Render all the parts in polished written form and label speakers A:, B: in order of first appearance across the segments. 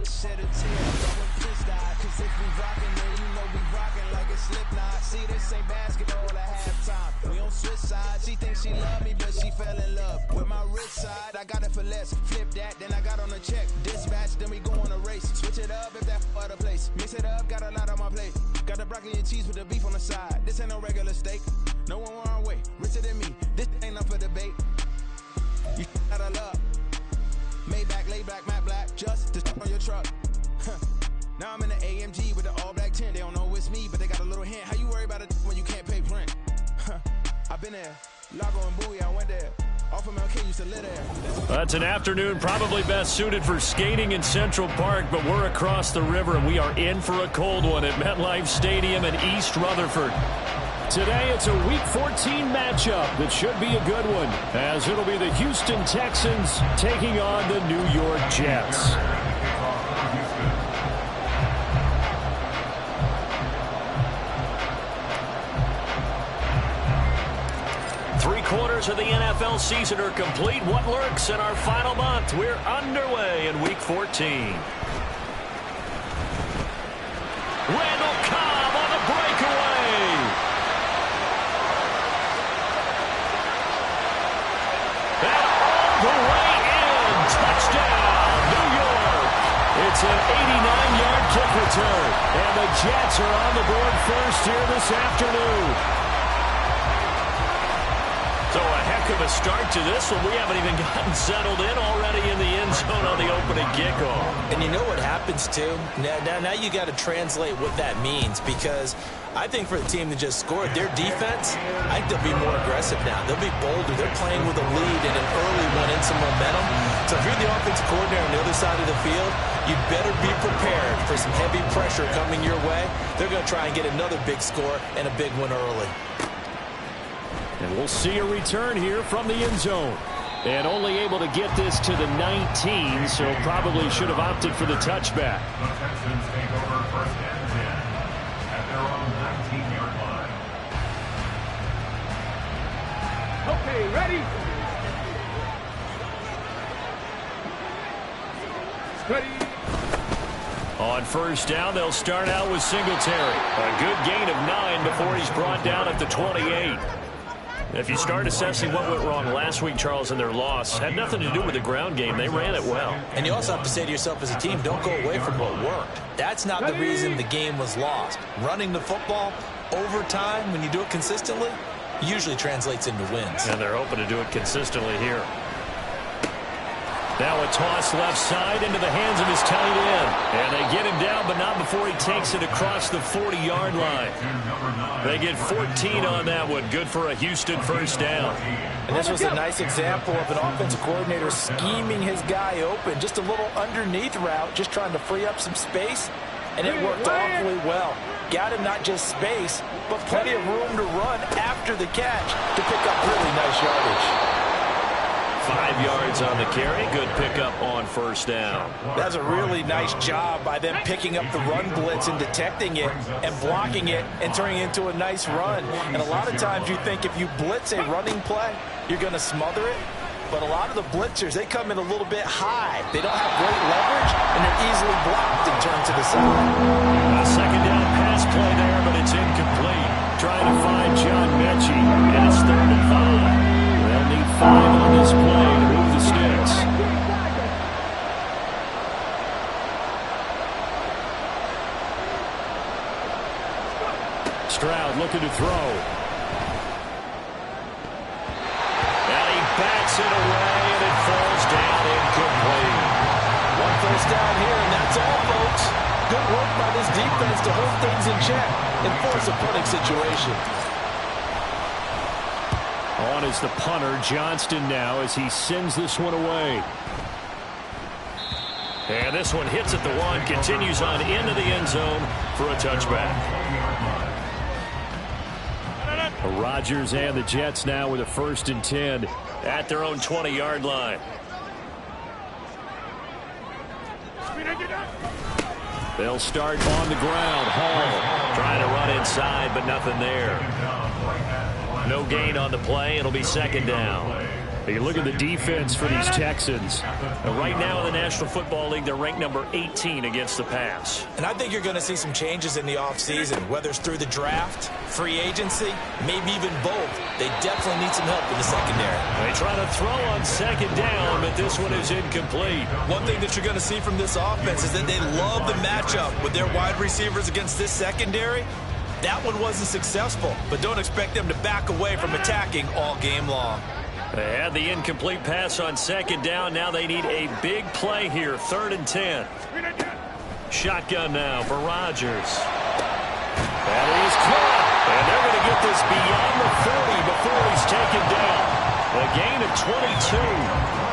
A: Shed a tear, going pissed out. Cause if we rockin', then you know we rockin' like it's Slipknot. See, this ain't basketball at halftime. We on switch sides. She thinks she love me, but she fell in love with my rich side. I got it for less. Flip that, then I got on a check. Dispatch, then we go on a race. Switch it up if that other place. Mix it up, got a lot on my plate. Got the broccoli and cheese with the beef on the side. This ain't no regular steak. No one wrong way. Richer than me. This ain't up for debate. You out of love. Maybach, lay back, matte black, just to on your truck. Now I'm in the AMG with the all black tint. They don't know it's me, but they got a little hint. How you worry about it when you can't pay rent? I've been there. Lago and Bowie, I went there. Off of MLK used to live there.
B: That's an afternoon probably best suited for skating in Central Park, but we're across the river and we are in for a cold one at MetLife Stadium in East Rutherford. Today, it's a Week 14 matchup that should be a good one, as it'll be the Houston Texans taking on the New York Jets. Three-quarters of the NFL season are complete. What lurks in our final month? We're underway in Week 14. Randall Cobb on the breakaway. The way in. Touchdown, New York. It's an 89-yard kick return. And the Jets are on the board first here this afternoon. So a heck of a start to this one. We haven't even gotten settled in already in the end zone on the opening kickoff.
C: And you know what happens, too? Now you got to translate what that means, because I think for the team that just scored, their defense, I think they'll be more aggressive now. They'll be bolder. They're playing with a lead and an early one and some momentum. So if you're the offensive coordinator on the other side of the field, you better be prepared for some heavy pressure coming your way. They're going to try and get another big score and a big one early.
B: And we'll see a return here from the end zone. And only able to get this to the 19, so probably should have opted for the touchback.
D: The Texans take over first and 10 at their own 19-yard line.
E: Okay, ready? Ready.
B: On first down, they'll start out with Singletary. A good gain of 9 before he's brought down at the 28. If you start assessing what went wrong last week, Charles, in their loss, had nothing to do with the ground game. They ran it well.
C: And you also have to say to yourself as a team, don't go away from what worked. That's not the reason the game was lost. Running the football over time, when you do it consistently, usually translates into wins.
B: And they're hoping to do it consistently here. Now a toss left side into the hands of his tight end. And they get him down, but not before he takes it across the 40-yard line. They get 14 on that one. Good for a Houston first down.
C: And this was a nice example of an offensive coordinator scheming his guy open. Just a little underneath route, just trying to free up some space. And it worked awfully well. Got him not just space, but plenty of room to run after the catch to pick up really nice yardage.
B: 5 yards on the carry. Good pickup on first down.
C: That's a really nice job by them picking up the run blitz and detecting it and blocking it and turning it into a nice run. And a lot of times you think if you blitz a running play, you're going to smother it. But a lot of the blitzers, they come in a little bit high. They don't have great leverage, and they're easily blocked and turned to the side.
B: A second down pass play there, but it's incomplete. Trying to find John Mechie, and it's 3rd and 5. They'll need 5 on this play to move the sticks. Stroud looking to throw. And he bats it away, and it falls down incomplete.
C: One first down here, and that's all, folks. Good work by this defense to hold things in check and force a punting situation.
B: On is the punter, Johnston, now as he sends this one away. And this one hits at the 1, continues on into the end zone for a touchback. Rodgers and the Jets now with a 1st and 10 at their own 20-yard line. They'll start on the ground. Hall trying to run inside, but nothing there. No gain on the play. It'll be 2nd down. You look at the defense for these Texans. Right now in the National Football League, they're ranked number 18 against the pass.
C: And I think you're going to see some changes in the offseason, whether it's through the draft, free agency, maybe even both. They definitely need some help in the secondary.
B: They try to throw on second down, but this one is incomplete.
C: One thing that you're going to see from this offense is that they love the matchup with their wide receivers against this secondary. That one wasn't successful, but don't expect them to back away from attacking all game long.
B: They had the incomplete pass on second down. Now they need a big play here, 3rd and 10. Shotgun now for Rodgers. That is caught. And they're going to get this beyond the 30 before he's taken down. A gain of 22.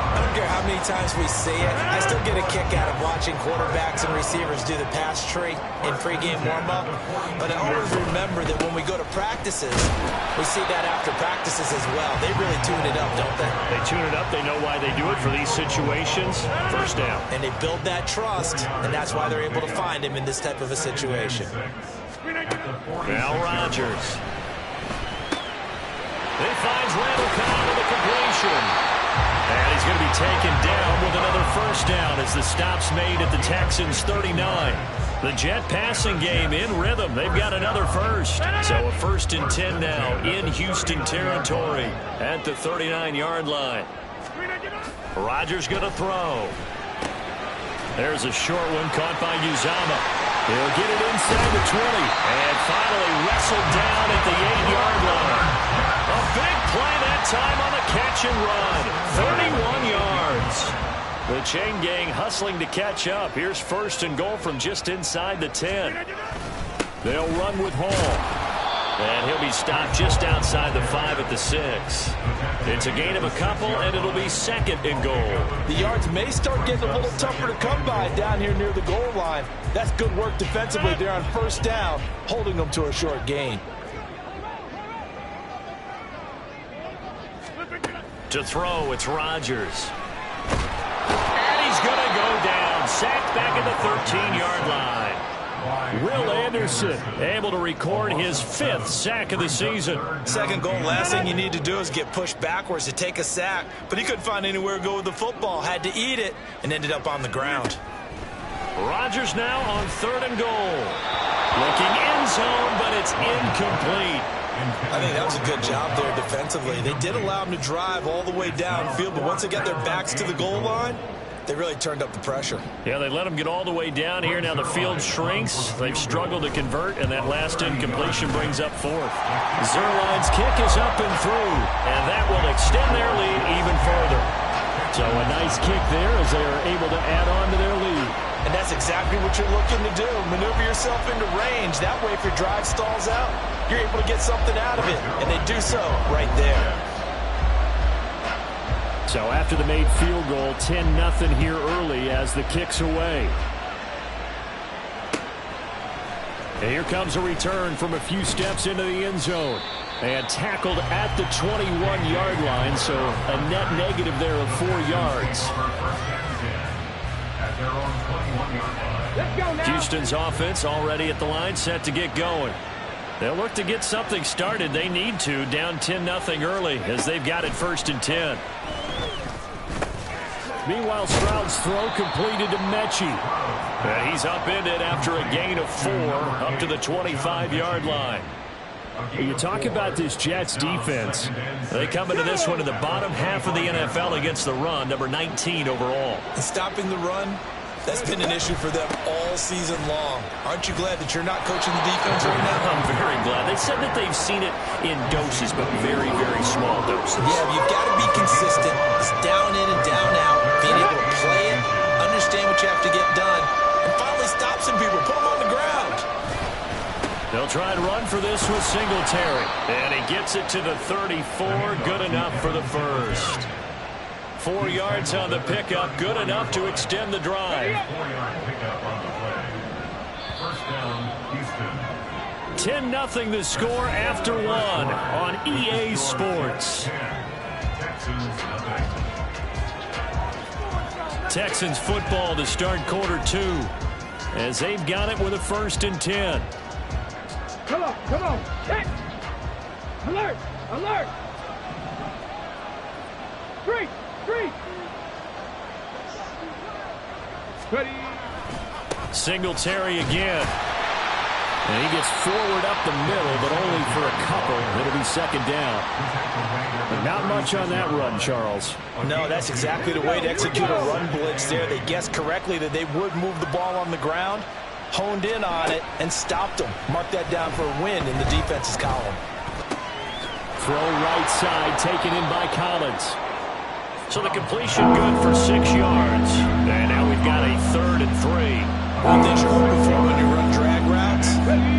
C: I don't care how many times we see it. I still get a kick out of watching quarterbacks and receivers do the pass tree in pregame warm-up. But I always remember that when we go to practices, we see that after practices as well. They really tune it up, don't they?
B: They tune it up. They know why they do it for these situations. First down.
C: And they build that trust, and that's why they're able to find him in this type of a situation.
B: Now Rodgers. He finds Randall Cobb with a completion. And he's going to be taken down with another first down as the stop's made at the Texans' 39. The Jet passing game in rhythm. They've got another first. So a 1st and 10 now in Houston territory at the 39-yard line. Rodgers going to throw. There's a short one caught by Uzama. He'll get it inside the 20 and finally wrestled down at the 8-yard line. A big play that time on the catch and run. 31 yards. The chain gang hustling to catch up. Here's 1st and goal from just inside the 10. They'll run with Hall. And he'll be stopped just outside the 5 at the 6. It's a gain of a couple, and it'll be 2nd and goal.
C: The yards may start getting a little tougher to come by down here near the goal line. That's good work defensively there on 1st down, holding them to a short gain.
B: To throw, it's Rodgers. And he's going to go down. Sacked back at the 13-yard line. Will Anderson able to record his 5th sack of the season.
C: 2nd goal, last thing you need to do is get pushed backwards to take a sack. But he couldn't find anywhere to go with the football. Had to eat it and ended up on the ground.
B: Rodgers now on 3rd and goal. Looking end zone, but it's incomplete.
C: I think that was a good job there defensively. They did allow him to drive all the way downfield, but once they got their backs to the goal line, they really turned up the pressure.
B: Yeah, they let him get all the way down here. Now the field shrinks. They've struggled to convert, and that last incompletion brings up 4th. Zuerlein's kick is up and through, and that will extend their lead even further. So a nice kick there as they are able to add on to their lead.
C: And that's exactly what you're looking to do. Maneuver yourself into range. That way, if your drive stalls out, you're able to get something out of it. And they do so right there.
B: So after the made field goal, 10-0 here early as the kick's away. And here comes a return from a few steps into the end zone. And tackled at the 21-yard line, so a net negative there of 4 yards. Houston's offense already at the line, set to get going. They'll look to get something started. They need to, down 10-0 early as they've got it 1st and 10. Meanwhile, Stroud's throw completed to Mechie. And he's upended after a gain of 4 up to the 25-yard line. You talk about this Jets defense. They come into this one in the bottom half of the NFL against the run, number 19 overall.
C: And stopping the run, that's been an issue for them all season long. Aren't you glad that you're not coaching the defense right now?
B: I'm very glad. They said that they've seen it in doses, but very, very small doses.
C: Yeah, you've got to be consistent. It's down in and down out. Being able to play it, understand what you have to get done, and finally stop some people, put them on the ground.
B: They'll try and run for this with Singletary. And he gets it to the 34. Good enough for the first. 4 yards on the pickup. Good enough to extend the drive. 10-0 the score after 1 on EA Sports. Texans football to start quarter 2 as they've got it with a 1st and 10.
E: Come on, hit! Alert, alert!
B: Singletary again. And he gets forward up the middle, but only for a couple. It'll be second down. But not much on that run, Charles.
C: No, that's exactly the way to execute a run blitz there. They guessed correctly that they would move the ball on the ground, honed in on it, and stopped them. Mark that down for a win in the defense's column.
B: Throw right side, taken in by Collins. So the completion good for 6 yards. And now we've got a 3rd and 3.
C: One thing you're hoping for when you run drag routes,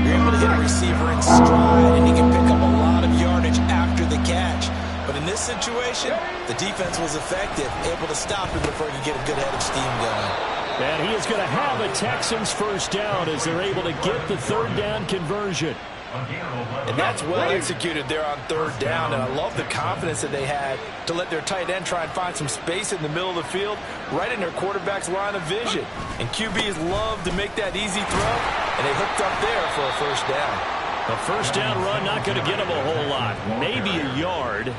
C: you're able to hit a receiver in stride, and he can pick up a lot of yardage after the catch. But in this situation, the defense was effective, able to stop him before he could get a good head of steam going.
B: And he is going to have a Texans first down as they're able to get the 3rd down conversion.
C: And that's well executed there on 3rd down, and I love the confidence that they had to let their tight end try and find some space in the middle of the field, right in their quarterback's line of vision. And QBs love to make that easy throw, and they hooked up there for a first down.
B: A first down run not going to get them a whole lot. Maybe a yard.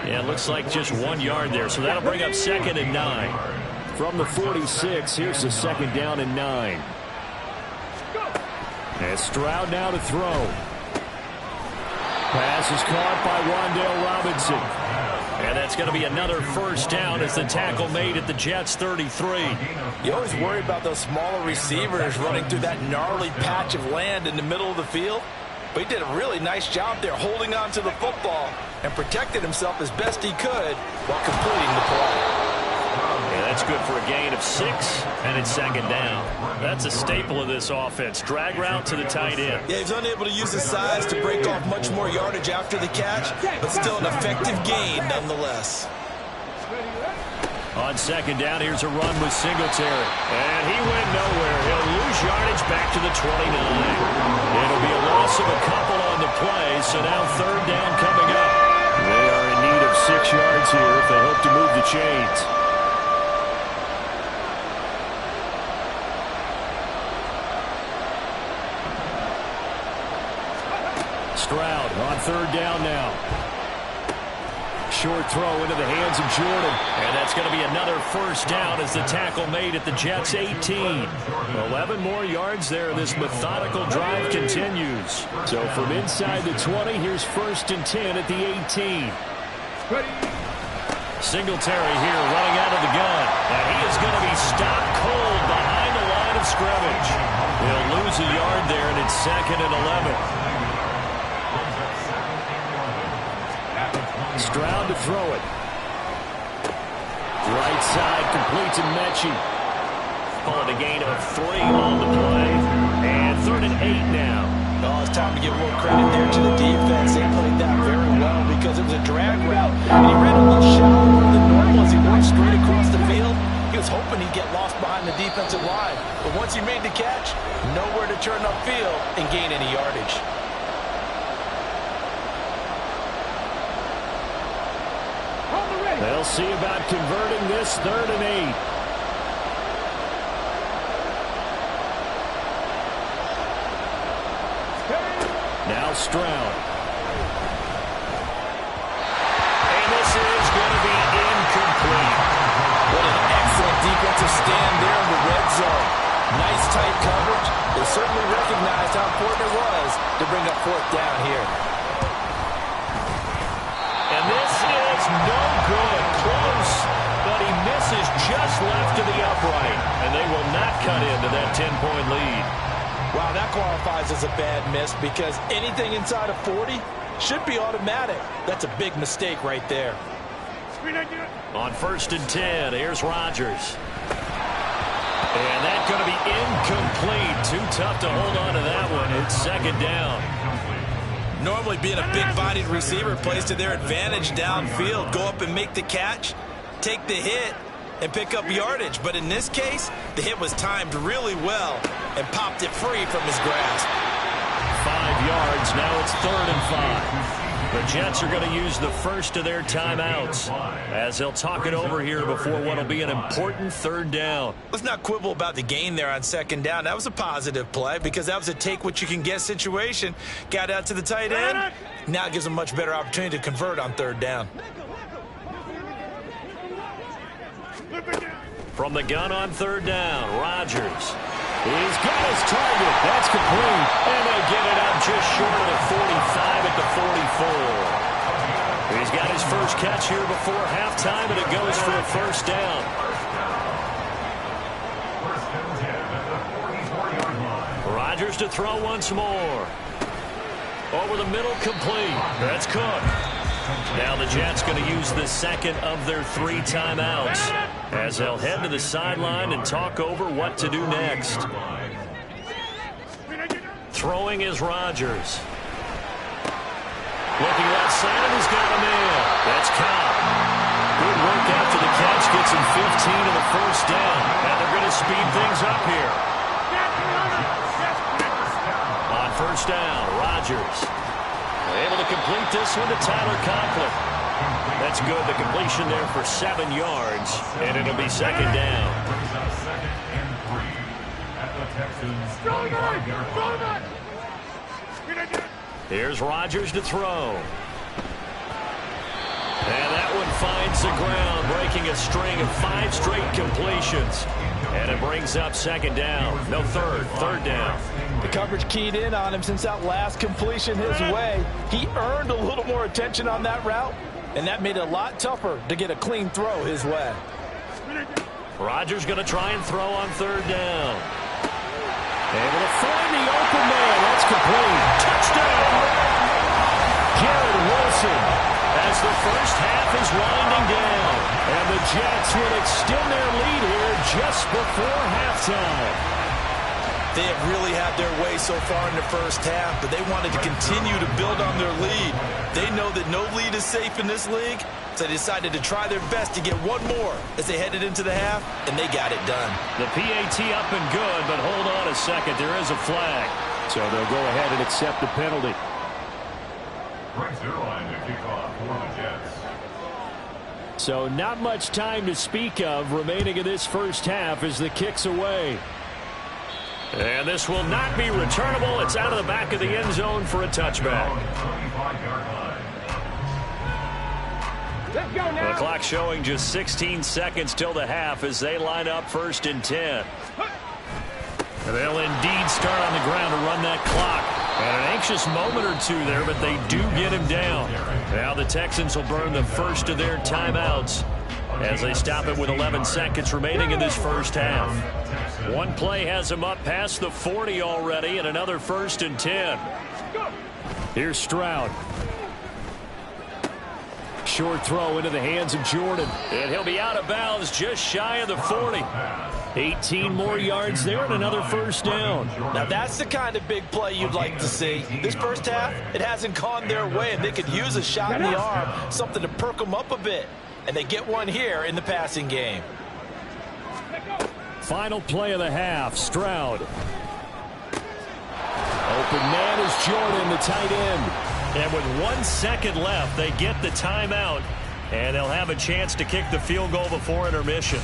B: Yeah, it looks like just 1 yard there, so that'll bring up 2nd and 9. From the 46, here's the 2nd down and 9. And Stroud now to throw. Pass is caught by Wan'Dale Robinson. And that's going to be another first down as the tackle made at the Jets' 33.
C: You always worry about those smaller receivers running through that gnarly patch of land in the middle of the field. But he did a really nice job there holding on to the football and protected himself as best he could while completing the play.
B: Yeah, that's good for a gain of 6, and it's 2nd down. That's a staple of this offense. Drag route to the tight end.
C: Yeah, he's unable to use his size to break off much more yardage after the catch, but still an effective gain nonetheless.
B: On 2nd down, here's a run with Singletary. And he went nowhere. He'll lose yardage back to the 29. It'll be a loss of a couple on the play, so now 3rd down coming up. They are in need of 6 yards here if they hope to move the chains. Stroud on 3rd down now. Short throw into the hands of Jordan. And that's going to be another first down as the tackle made at the Jets' 18. 11 more yards there. This methodical drive continues. So from inside the 20, here's 1st and 10 at the 18. Singletary here running out of the gun. And he is going to be stopped cold behind the line of scrimmage. He'll lose a yard there, and it's 2nd and 11. Stroud to throw it. Right side complete to Mechie. On a gain of 3 on the play. And 3rd and 8 now.
C: Oh, it's time to give a little credit there to the defense. They played that very well because it was a drag route. And he ran a little shallower than normal as he walked straight across the field. He was hoping he'd get lost behind the defensive line. But once he made the catch, nowhere to turn upfield and gain any yardage.
B: They'll see about converting this 3rd and 8. Now Stroud. And this is going to be incomplete.
C: What an excellent defensive stand there in the red zone. Nice tight coverage. They certainly recognized how important it was to bring up 4th down here.
B: And this is no good. Close, but he misses just left to the upright. And they will not cut into that 10-point lead.
C: Wow, that qualifies as a bad miss because anything inside of 40 should be automatic. That's a big mistake right there.
B: On 1st and 10, here's Rodgers. And that's going to be incomplete. Too tough to hold on to that one. It's 2nd down.
C: Normally being a big-bodied receiver plays to their advantage downfield. Go up and make the catch, take the hit, and pick up yardage. But in this case, the hit was timed really well and popped it free from his grasp.
B: 5 yards. Now it's 3rd and 5. The Jets are going to use the first of their timeouts as they'll talk it over here before what will be an important 3rd down.
C: Let's not quibble about the gain there on 2nd down. That was a positive play because that was a take-what-you-can-get situation. Got out to the tight end. Now it gives them a much better opportunity to convert on 3rd down.
B: From the gun on third down, Rodgers. He's got his target. That's complete. And they get it up just short of the 45 at the 44. He's got his first catch here before halftime, and it goes for a first down. Rodgers to throw once more. Over the middle, complete. That's Cook. Now the Jets going to use the second of their 3 timeouts as they'll head to the sideline and talk over what to do next. Throwing is Rodgers. Looking right side, and he's got a man. That's Cobb. Good work after the catch. Gets him 15 in the first down. And they're going to speed things up here. On first down, Rodgers. Able to complete this one to Tyler Conklin. That's good. The completion there for 7 yards. And it'll be second down.
D: Second and 3 at the Texans' 25-yard line.
B: Here's Rodgers to throw. And that one finds the ground, breaking a string of 5 straight completions. And it brings up second down. No, third down.
C: The coverage keyed in on him since that last completion his way. He earned a little more attention on that route, and that made it a lot tougher to get a clean throw his way.
B: Rodgers going to try and throw on third down. Able to find the open man. That's complete. Touchdown! Garrett Wilson as the first half is winding down. And the Jets will extend their lead here just before halftime.
C: They have really had their way so far in the first half, but they wanted to continue to build on their lead. They know that no lead is safe in this league, so they decided to try their best to get one more as they headed into the half, and they got it done.
B: The PAT up and good, but hold on a second. There is a flag. So they'll go ahead and accept the penalty.
D: Brings their line to kick off for the Jets.
B: So not much time to speak of remaining in this first half as the kick's away. And this will not be returnable. It's out of the back of the end zone for a touchback.
E: Let's go now.
B: The clock showing just 16 seconds till the half as they line up 1st and 10. They'll indeed start on the ground to run that clock. And an anxious moment or two there, but they do get him down. Now the Texans will burn the first of their timeouts as they stop it with 11 seconds remaining in this first half. One play has them up past the 40 already, and another 1st and 10. Here's Stroud. Short throw into the hands of Jordan. And he'll be out of bounds just shy of the 40. 18 more yards there and another first down.
C: Now that's the kind of big play you'd like to see. This first half, it hasn't gone their way, and they could use a shot in the arm, something to perk them up a bit. And they get one here in the passing game.
B: Final play of the half, Stroud. Open man is Jordan, the tight end. And with 1 second left, they get the timeout. And they'll have a chance to kick the field goal before intermission.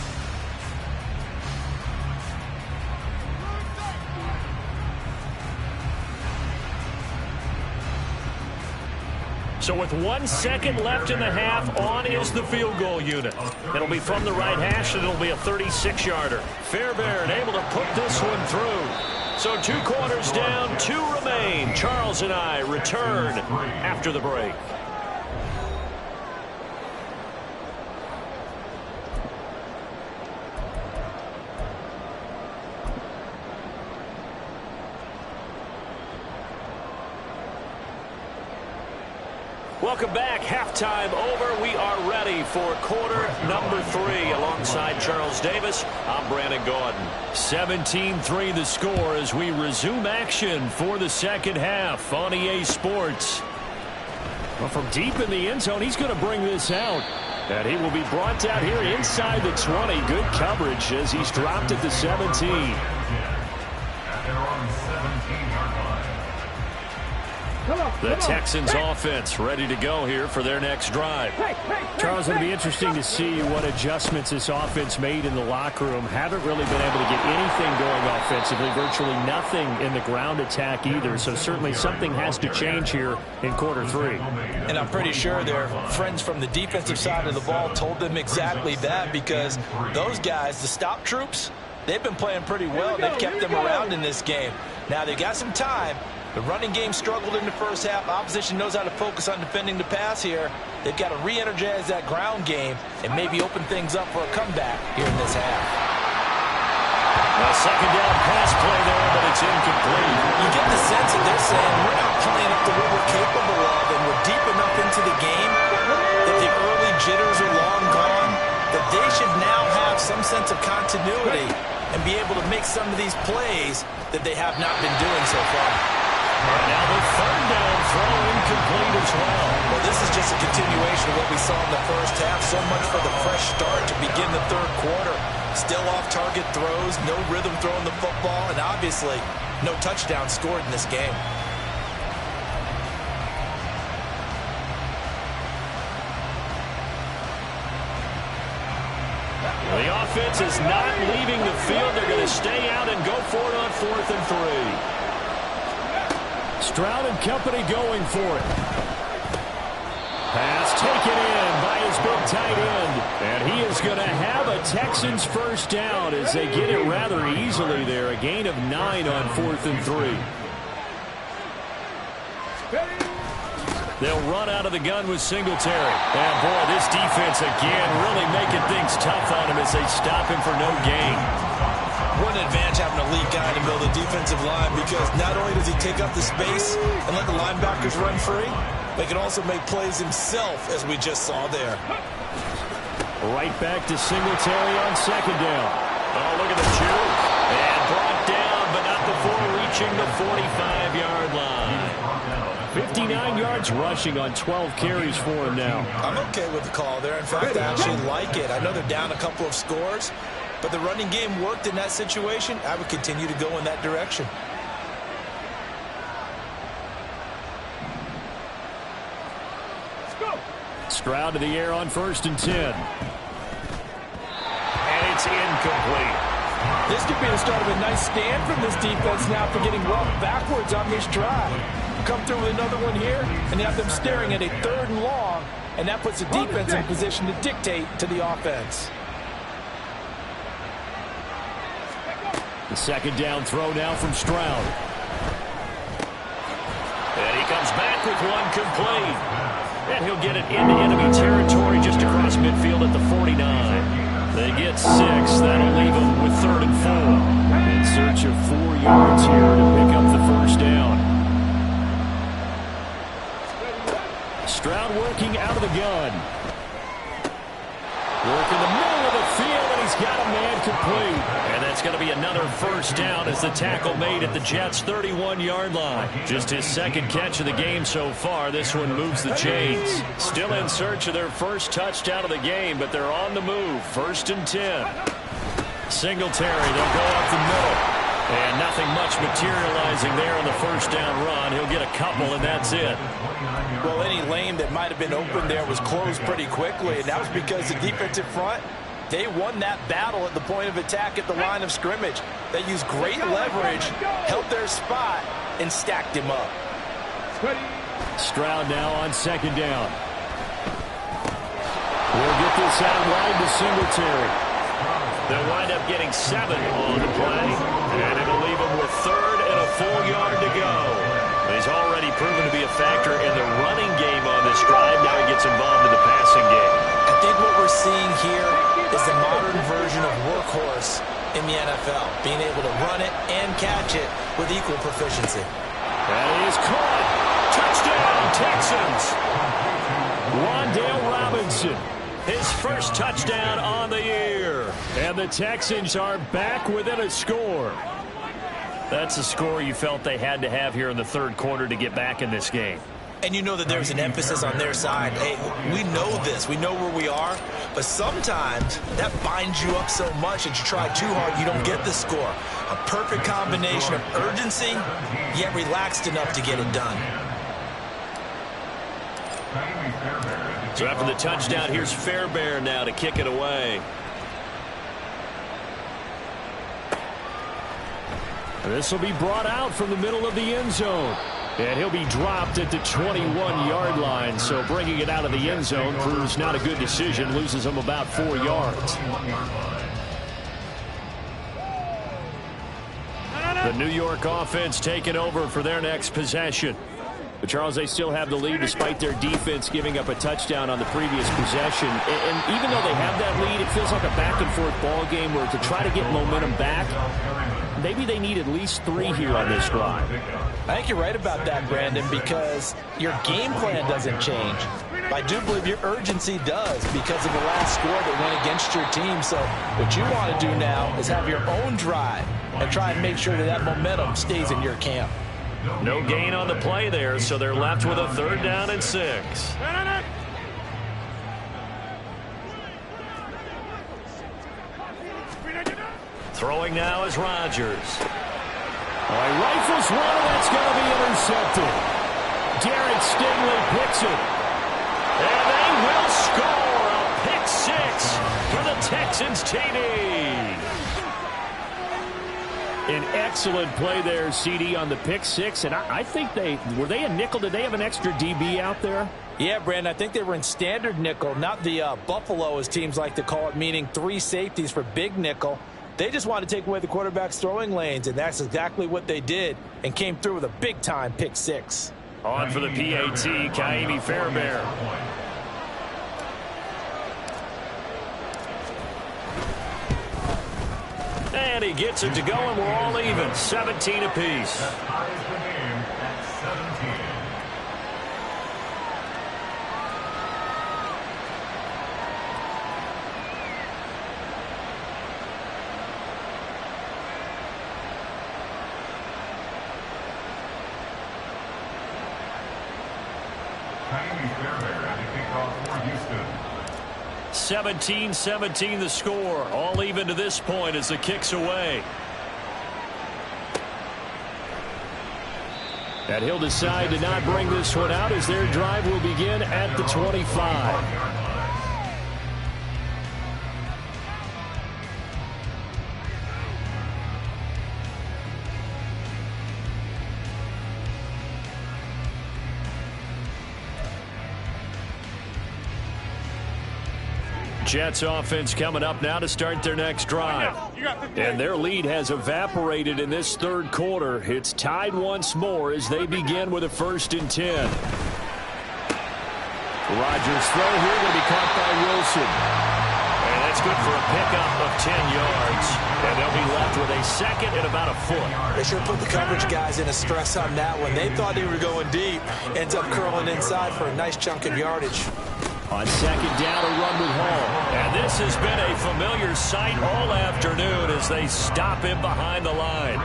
B: So with 1 second left in the half, on is the field goal unit. It'll be from the right hash, and it'll be a 36-yarder. Fairbairn able to put this one through. So 2 quarters down, 2 remain. Charles and I return after the break. Welcome back. Halftime over. We are ready for quarter number 3. Alongside Charles Davis, I'm Brandon Gordon. 17-3 the score as we resume action for the second half on EA Sports. Well, from deep in the end zone, he's going to bring this out. And he will be brought down here inside the 20. Good coverage as he's dropped at the 17. The Texans offense ready to go here for their next drive.
E: Charles,
B: it'll be interesting to see what adjustments this offense made in the locker room. Haven't really been able to get anything going offensively, virtually nothing in the ground attack either. So certainly something has to change here in quarter 3.
C: And I'm pretty sure their friends from the defensive side of the ball told them exactly that, because those guys, the stop troops, they've been playing pretty well. They've kept them around in this game. Now they got some time. The running game struggled in the first half. Opposition knows how to focus on defending the pass here. They've got to re-energize that ground game and maybe open things up for a comeback here in this half.
B: A second down pass play there, but it's incomplete.
C: You get the sense that they're saying we're not playing up to what we're capable of, and we're deep enough into the game that the early jitters are long gone, that they should now have some sense of continuity and be able to make some of these plays that they have not been doing so far.
B: And now the third down throw incomplete as well.
C: Well, this is just a continuation of what we saw in the first half. So much for the fresh start to begin the third quarter. Still off-target throws, no rhythm throwing the football, and obviously no touchdown scored in this game.
B: The offense is not leaving the field. They're going to stay out and go for it on 4th and 3. Stroud and company going for it. Pass taken in by his big tight end. And he is going to have a Texans first down as they get it rather easily there. A gain of 9 on 4th and 3. They'll run out of the gun with Singletary. And boy, this defense again really making things tough on him as they stop him for no gain.
C: What an advantage having a lead guy in the middle of the defensive line, because not only does he take up the space and let the linebackers run free, but he can also make plays himself, as we just saw there.
B: Right back to Singletary on second down. Oh, look at the juke. And brought down, but not before reaching the 45-yard line. 59 yards rushing on 12 carries for him now.
C: I'm okay with the call there. In fact, I actually like it. I know they're down a couple of scores, but the running game worked in that situation. I would continue to go in that direction.
B: Stroud to the air on 1st and 10. And it's incomplete.
E: This could be the start of a nice stand from this defense now for getting well backwards on this drive. Come through with another one here, and you have them staring at a 3rd and long, and that puts the defense in position to dictate to the offense.
B: The second down throw now from Stroud. And he comes back with one complete. And he'll get it into enemy territory just across midfield at the 49. They get 6. That'll leave them with 3rd and 4. In search of 4 yards here to pick up the first down. Stroud working out of the gun. Working the middle of the field, and he's got a man complete. And that's going to be another first down as the tackle made at the Jets' 31-yard line. Just his second catch of the game so far. This one moves the chains. Still in search of their first touchdown of the game, but they're on the move. 1st and 10. Singletary, they'll go up the middle. And nothing much materializing there on the first down run. He'll get a couple, and that's it.
C: Well, any lane that might have been open there was closed pretty quickly, and that was because the defensive front, they won that battle at the point of attack at the line of scrimmage. They used great leverage, held their spot, and stacked him up.
B: Stroud now on second down. We'll get this out wide to Singletary. They'll wind up getting 7 on the play, and it'll leave them with 3rd and a full yard to go. He's already proven to be a factor in the running game on this drive. Now he gets involved in the passing game.
C: I think what we're seeing here is the modern version of workhorse in the NFL, being able to run it and catch it with equal proficiency.
B: That is caught. Touchdown, Texans. Wan'Dale Robinson, his first touchdown on the year. And the Texans are back within a score. That's a score you felt they had to have here in the third quarter to get back in this game.
C: And you know that there's an emphasis on their side. Hey, we know this. We know where we are. But sometimes that binds you up so much that you try too hard, you don't get the score. A perfect combination of urgency, yet relaxed enough to get it done.
B: So after the touchdown, here's Fairbairn now to kick it away. This will be brought out from the middle of the end zone. And he'll be dropped at the 21-yard line. So bringing it out of the end zone proves not a good decision. Loses him about 4 yards. The New York offense taking over for their next possession. But, Charles, they still have the lead despite their defense giving up a touchdown on the previous possession. And even though they have that lead, it feels like a back-and-forth ball game where to try to get momentum back, maybe they need at least 3 here on this drive.
E: I think you're right about that, Brandon, because your game plan doesn't change. I do believe your urgency does because of the last score that went against your team. So what you want to do now is have your own drive and try and make sure that that momentum stays in your camp.
B: No gain on the play there, so they're left with a 3rd down and 6. Throwing now is Rodgers. He rifles one, and that's going to be intercepted. Derek Stingley picks it. And they will score a pick 6 for the Texans TD. An excellent play there, CD, on the pick 6. And I think were they a nickel? Did they have an extra DB out there?
E: Yeah, Brandon, I think they were in standard nickel, not the Buffalo, as teams like to call it, meaning 3 safeties for big nickel. They just wanted to take away the quarterback's throwing lanes, and that's exactly what they did and came through with a big-time pick 6.
B: On for the PAT, Kaimi Fairbairn. And he gets it to go, and we're all even, 17 apiece.
D: Kaimi Fairbairn at the kickoff for Houston.
B: 17-17 the score. All even to this point as the kick's away. And he'll decide to not bring this one out as their drive will begin at the 25. Jets offense coming up now to start their next drive. And their lead has evaporated in this 3rd quarter. It's tied once more as they begin with a 1st and 10. Rodgers' throw here going to be caught by Wilson. And that's good for a pickup of 10 yards. And they'll be left with a 2nd and about a foot.
C: They sure put the coverage guys in a stress on that one. They thought they were going deep. Ends up curling inside for a nice chunk of yardage.
B: On 2nd down, a run with Hall. And this has been a familiar sight all afternoon as they stop him behind the line.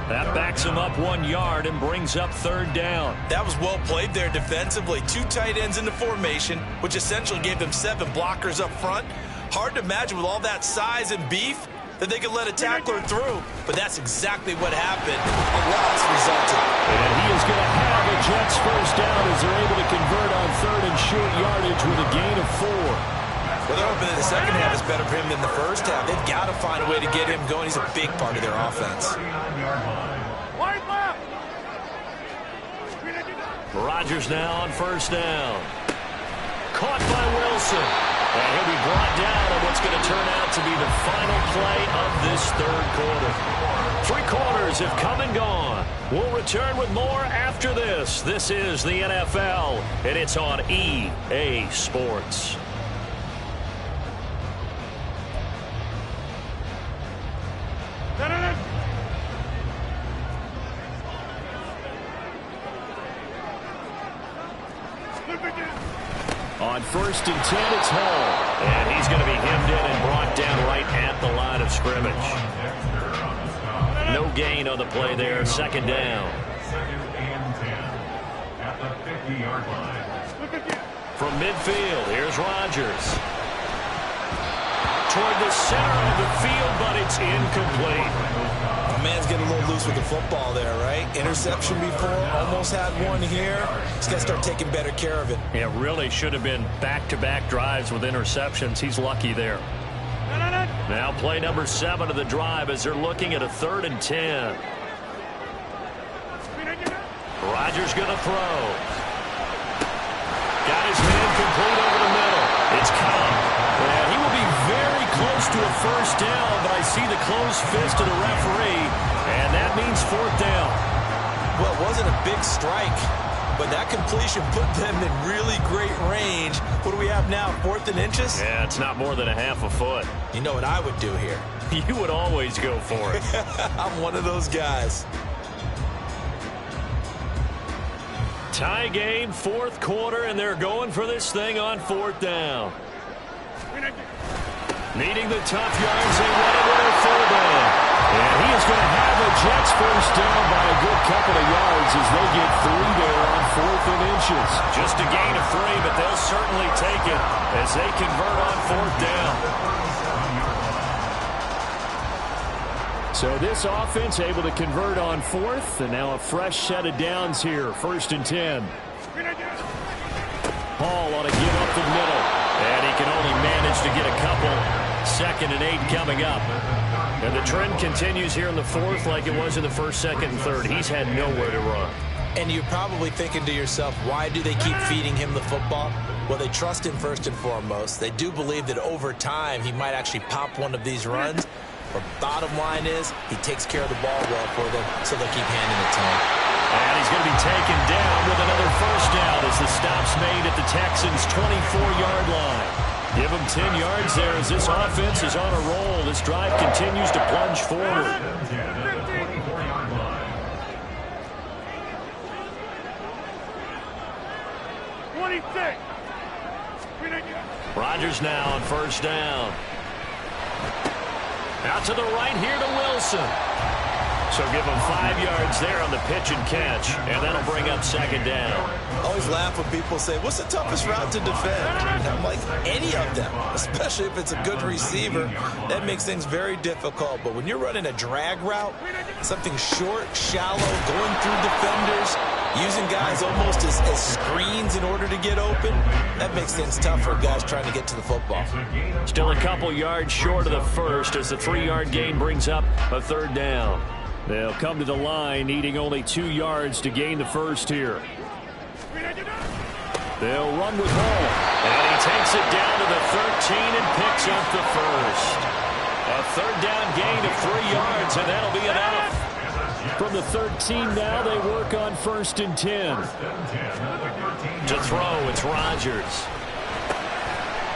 B: That backs him up 1 yard and brings up 3rd down.
C: That was well played there defensively. 2 tight ends in the formation, which essentially gave them 7 blockers up front. Hard to imagine with all that size and beef that they could let a tackler through, but that's exactly what happened. A loss resulted.
B: And he is going to have a Jets 1st down as they're able to convert on 3rd and short yardage with a gain of 4.
C: Well, they're hoping that the second half is better for him than the first half. They've got to find a way to get him going. He's a big part of their offense.
B: Rodgers now on 1st down. Caught by Wilson. And he'll be brought down on what's going to turn out to be the final play of this 3rd quarter. 3 quarters have come and gone. We'll return with more after this. This is the NFL, and it's on EA Sports. On 1st and 10, it's Hall. And he's going to be hemmed in and brought down right at the line of scrimmage. No gain on the play there. 2nd down.
D: 2nd and 10 at the 50-yard line.
B: From midfield, here's Rodgers. Toward the center of the field, but it's incomplete.
C: A man's getting a little loose with the football there, right? Interception before, almost had one here. He's got to start taking better care of it.
B: It really should have been back-to-back drives with interceptions. He's lucky there. Now play number 7 of the drive as they're looking at a 3rd and 10. Rodgers going to throw. Got his hand complete over the middle. It's Cobb. And he will be very close to a first down, but I see the closed fist of the referee, and that means 4th down.
C: Well, it wasn't a big strike, but that completion put them in really great range. What do we have now, 4th and inches?
B: Yeah, it's not more than a half a foot.
C: You know what I would do here?
B: You would always go for it.
C: I'm one of those guys.
B: Tie game, 4th quarter, and they're going for this thing on 4th down. Needing the tough yards, they want it with a 3rd down. And he is going to have the Jets first down by a good couple of yards as they get 3 there on 4th and inches. Just a gain of 3, but they'll certainly take it as they convert on 4th down. So this offense able to convert on 4th, and now a fresh set of downs here, 1st and 10. Hall on a give up the middle, and he can only manage to get a couple. 2nd and 8 coming up. And the trend continues here in the 4th like it was in the 1st, 2nd, and 3rd. He's had nowhere to run.
C: And you're probably thinking to yourself, why do they keep feeding him the football? Well, they trust him first and foremost. They do believe that over time he might actually pop one of these runs. But bottom line is he takes care of the ball well for them, so they'll keep handing it to him.
B: And he's going to be taken down with another first down as the stop's made at the Texans' 24-yard line. Give him 10 yards there as this offense is on a roll. This drive continues to plunge forward.
A: 26.
B: Rodgers now on first down. Out to the right here to Wilson. So give him 5 yards there on the pitch and catch, and that'll bring up 2nd down.
C: I always laugh when people say, what's the toughest route to defend? And I'm like, any of them, especially if it's a good receiver. That makes things very difficult. But when you're running a drag route, something short, shallow, going through defenders, using guys almost as screens in order to get open, that makes things tough for guys trying to get to the football.
B: Still a couple yards short of the first as the 3-yard gain brings up a 3rd down. They'll come to the line needing only 2 yards to gain the first here. They'll run with Hall. And he takes it down to the 13 and picks up the first. A 3rd down gain of 3 yards, and that'll be enough. From the 13 now, they work on 1st and 10. To throw, it's Rodgers.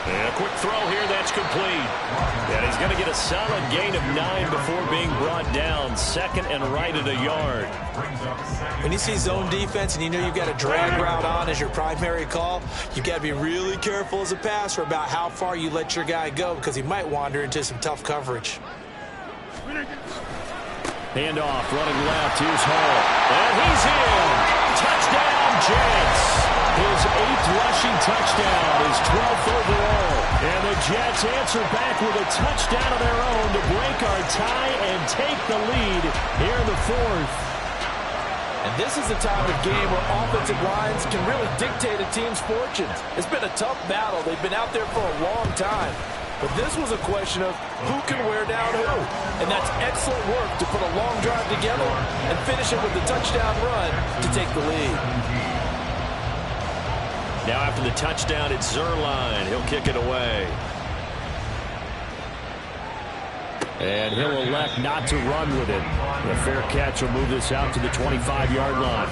B: And a quick throw here, that's complete. And he's going to get a solid gain of 9 before being brought down. 2nd and right at a yard.
C: When you see zone defense and you know you've got a drag route on as your primary call, you've got to be really careful as a passer about how far you let your guy go because he might wander into some tough coverage.
B: Handoff, running left, here's Hall. And he's in. Touchdown, Jets. His 8th rushing touchdown, his 12th overall. And the Jets answer back with a touchdown of their own to break our tie and take the lead here in the 4th.
E: And this is the time of game where offensive lines can really dictate a team's fortunes. It's been a tough battle. They've been out there for a long time. But this was a question of who can wear down who. And that's excellent work to put a long drive together and finish it with a touchdown run to take the lead.
B: Now after the touchdown, it's Zerline. He'll kick it away. And he'll elect not to run with it. A fair catch will move this out to the 25-yard line.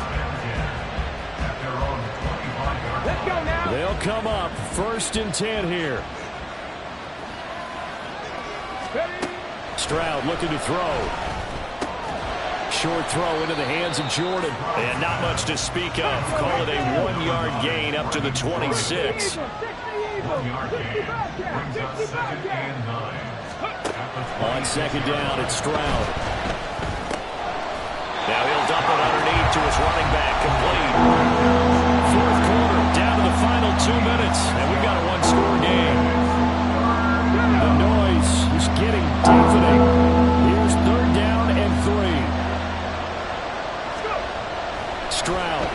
A: Let's go now.
B: They'll come up 1st and 10 here. Stroud looking to throw. Short throw into the hands of Jordan. And not much to speak of. Call it a 1-yard gain up to the 26. On 2nd down, it's Stroud. Now he'll dump it underneath to his running back, complete. 4th quarter, down to the final 2 minutes, and we've got a 1-score game. The noise is getting deafening. Here's 3rd down and 3. Stroud.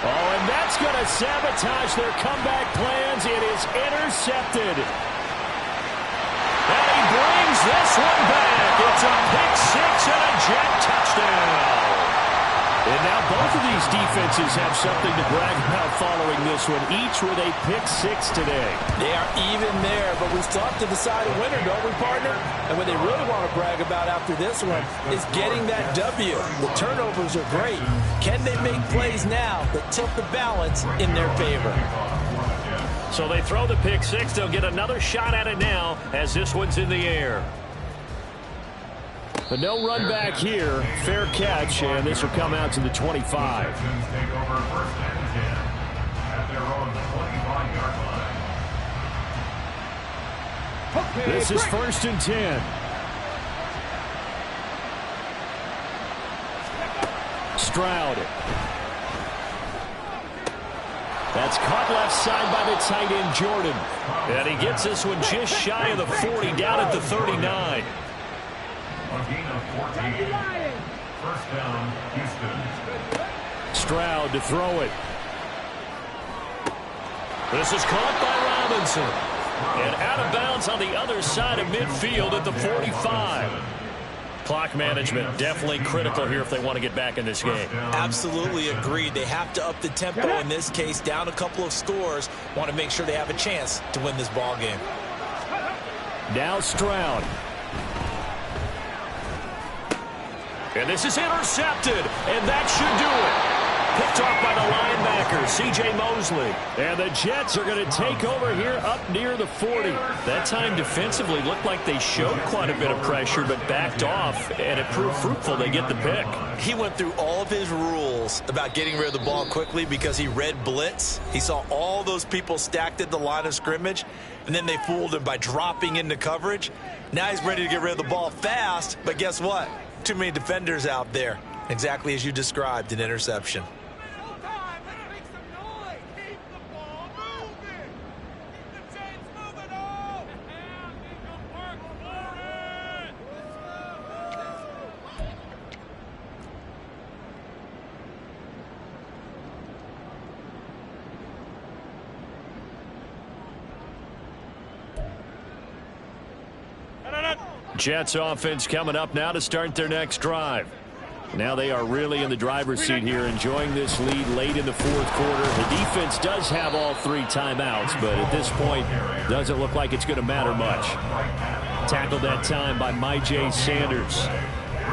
B: Oh, and that's going to sabotage their comeback plans. It is intercepted. And he brings this one back. It's a pick six and a Jet touchdown. And now both of these defenses have something to brag about following this one, each with a pick six today.
E: They are even there, but we still have to decide a winner, don't we, partner? And what they really want to brag about after this one is getting that W. The turnovers are great. Can they make plays now that tilt the balance in their favor?
B: So they throw the pick six. They'll get another shot at it now as this one's in the air. But no run back here. Fair catch, and this will come out to the 25.
D: Take over first and 10 at their own 25-yard line.
B: This is first and 10. Stroud. That's caught left side by the tight end, Jordan. And he gets this one just shy of the 40, down at the 39.
D: A gain of 14. First down, Houston.
B: Stroud to throw it. This is caught by Robinson. And out of bounds on the other side of midfield at the 45. Clock management definitely critical here if they want to get back in this game.
C: Absolutely agreed. They have to up the tempo in this case, down a couple of scores. Want to make sure they have a chance to win this ball game.
B: Now Stroud. And this is intercepted, and that should do it. Picked off by the linebacker, C.J. Mosley. And the Jets are going to take over here up near the 40. That time defensively looked like they showed quite a bit of pressure, but backed off, and it proved fruitful. They get the pick.
C: He went through all of his rules about getting rid of the ball quickly because he read blitz. He saw all those people stacked at the line of scrimmage, and then they fooled him by dropping into coverage. Now he's ready to get rid of the ball fast, but guess what? Too many defenders out there. Exactly as you described, an interception.
B: Jets offense coming up now to start their next drive. Now they are really in the driver's seat here, enjoying this lead late in the fourth quarter. The defense does have all three timeouts, but at this point, doesn't look like it's going to matter much. Tackled that time by Myjai Sanders.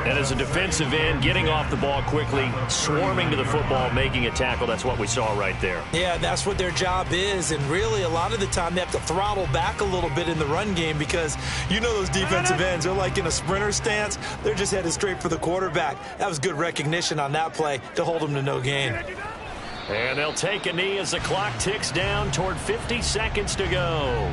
B: And as a defensive end, getting off the ball quickly, swarming to the football, making a tackle. That's what we saw right there.
C: Yeah, that's what their job is. And really, a lot of the time, they have to throttle back a little bit in the run game because you know those defensive ends, they're like in a sprinter stance. They're just headed straight for the quarterback. That was good recognition on that play to hold them to no gain.
B: And they'll take a knee as the clock ticks down toward 50 seconds to go.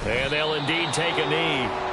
B: And they'll indeed take a knee.